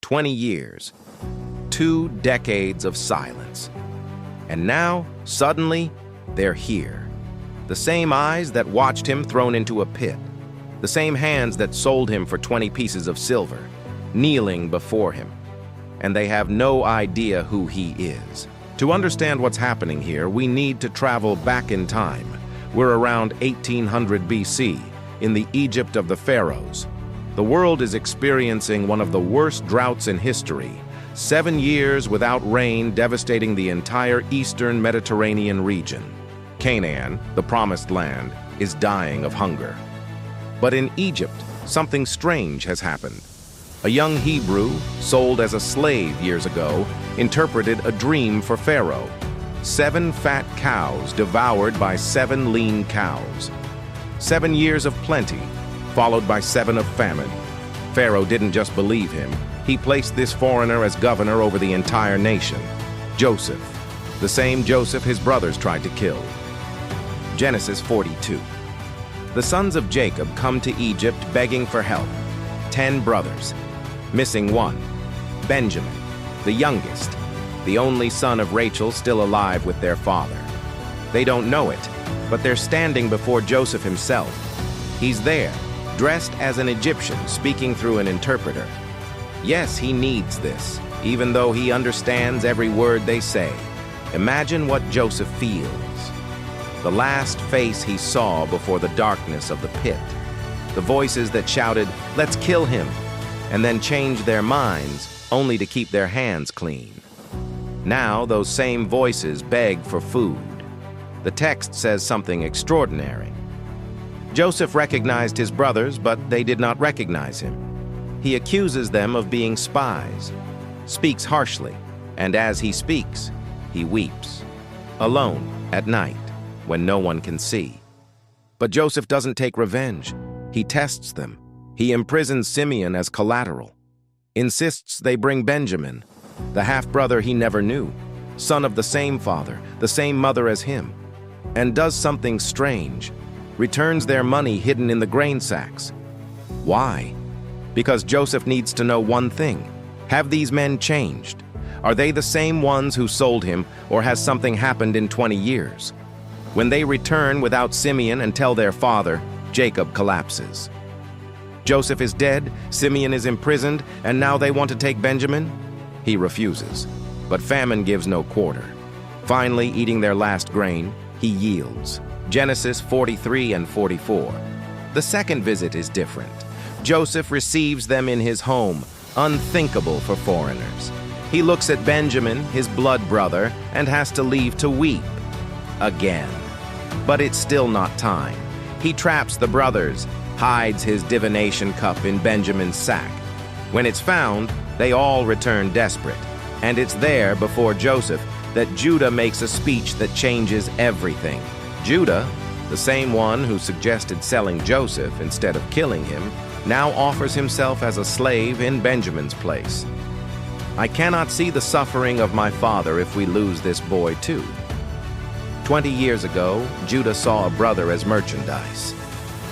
20 years. 2 decades of silence. And now, suddenly, they're here. The same eyes that watched him thrown into a pit. The same hands that sold him for 20 pieces of silver, kneeling before him. And they have no idea who he is. To understand what's happening here, we need to travel back in time. We're around 1800 BC, in the Egypt of the pharaohs. The world is experiencing one of the worst droughts in history. 7 years without rain devastating the entire eastern Mediterranean region. Canaan, the promised land, is dying of hunger. But in Egypt, something strange has happened. A young Hebrew, sold as a slave years ago, interpreted a dream for Pharaoh. 7 fat cows devoured by 7 lean cows. 7 years of plenty, followed by 7 of famine. Pharaoh didn't just believe him. He placed this foreigner as governor over the entire nation. Joseph, the same Joseph his brothers tried to kill. Genesis 42. The sons of Jacob come to Egypt begging for help. 10 brothers. Missing 1. Benjamin, the youngest, the only son of Rachel still alive with their father. They don't know it, but they're standing before Joseph himself. He's there, dressed as an Egyptian, speaking through an interpreter. Yes, he needs this, even though he understands every word they say. Imagine what Joseph feels. The last face he saw before the darkness of the pit. The voices that shouted, "Let's kill him," and then changed their minds only to keep their hands clean. Now those same voices beg for food. The text says something extraordinary. Joseph recognized his brothers, but they did not recognize him. He accuses them of being spies, speaks harshly, and as he speaks, he weeps, alone at night when no one can see. But Joseph doesn't take revenge. He tests them. He imprisons Simeon as collateral, insists they bring Benjamin, the half-brother he never knew, son of the same father, the same mother as him, and does something strange, returns their money hidden in the grain sacks. Why? Because Joseph needs to know one thing. Have these men changed? Are they the same ones who sold him, or has something happened in 20 years? When they return without Simeon and tell their father, Jacob collapses. Joseph is dead, Simeon is imprisoned, and now they want to take Benjamin? He refuses, but famine gives no quarter. Finally, eating their last grain, he yields. Genesis 43 and 44. The second visit is different. Joseph receives them in his home, unthinkable for foreigners. He looks at Benjamin, his blood brother, and has to leave to weep. Again. But it's still not time. He traps the brothers, hides his divination cup in Benjamin's sack. When it's found, they all return desperate. And it's there, before Joseph, that Judah makes a speech that changes everything. Judah, the same one who suggested selling Joseph instead of killing him, now offers himself as a slave in Benjamin's place. I cannot see the suffering of my father if we lose this boy too. 20 years ago, Judah saw a brother as merchandise.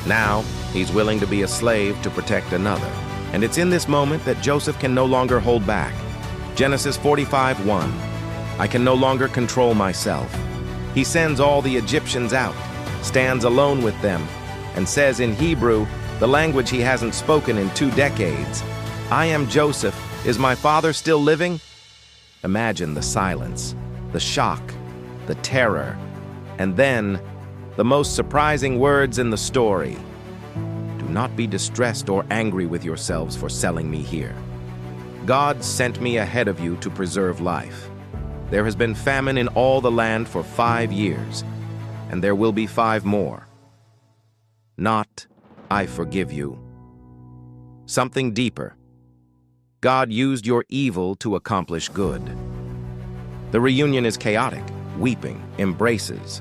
Now, he's willing to be a slave to protect another. And it's in this moment that Joseph can no longer hold back. Genesis 45:1. I can no longer control myself. He sends all the Egyptians out, stands alone with them, and says in Hebrew, the language he hasn't spoken in 2 decades, I am Joseph. Is my father still living? Imagine the silence, the shock, the terror, and then the most surprising words in the story. Do not be distressed or angry with yourselves for selling me here. God sent me ahead of you to preserve life. There has been famine in all the land for 5 years, and there will be 5 more. Not, I forgive you. Something deeper. God used your evil to accomplish good. The reunion is chaotic, weeping, embraces.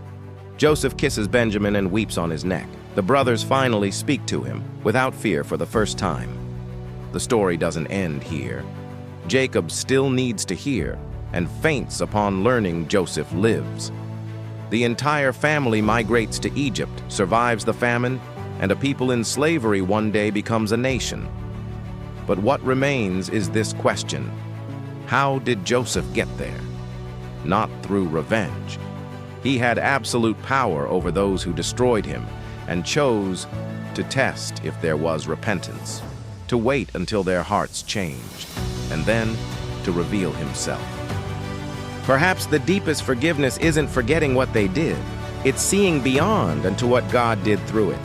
Joseph kisses Benjamin and weeps on his neck. The brothers finally speak to him, without fear for the first time. The story doesn't end here. Jacob still needs to hear, and faints upon learning Joseph lives. The entire family migrates to Egypt, survives the famine, and a people in slavery one day becomes a nation. But what remains is this question: how did Joseph get there? Not through revenge. He had absolute power over those who destroyed him and chose to test if there was repentance, to wait until their hearts changed, and then to reveal himself. Perhaps the deepest forgiveness isn't forgetting what they did. It's seeing beyond into what God did through it.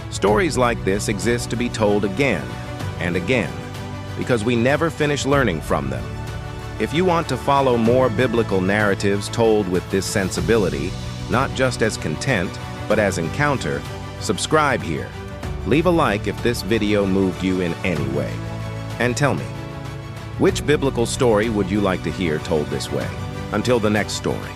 Stories like this exist to be told again and again, because we never finish learning from them. If you want to follow more biblical narratives told with this sensibility, not just as content, but as encounter, subscribe here. Leave a like if this video moved you in any way. And tell me, which biblical story would you like to hear told this way? Until the next story.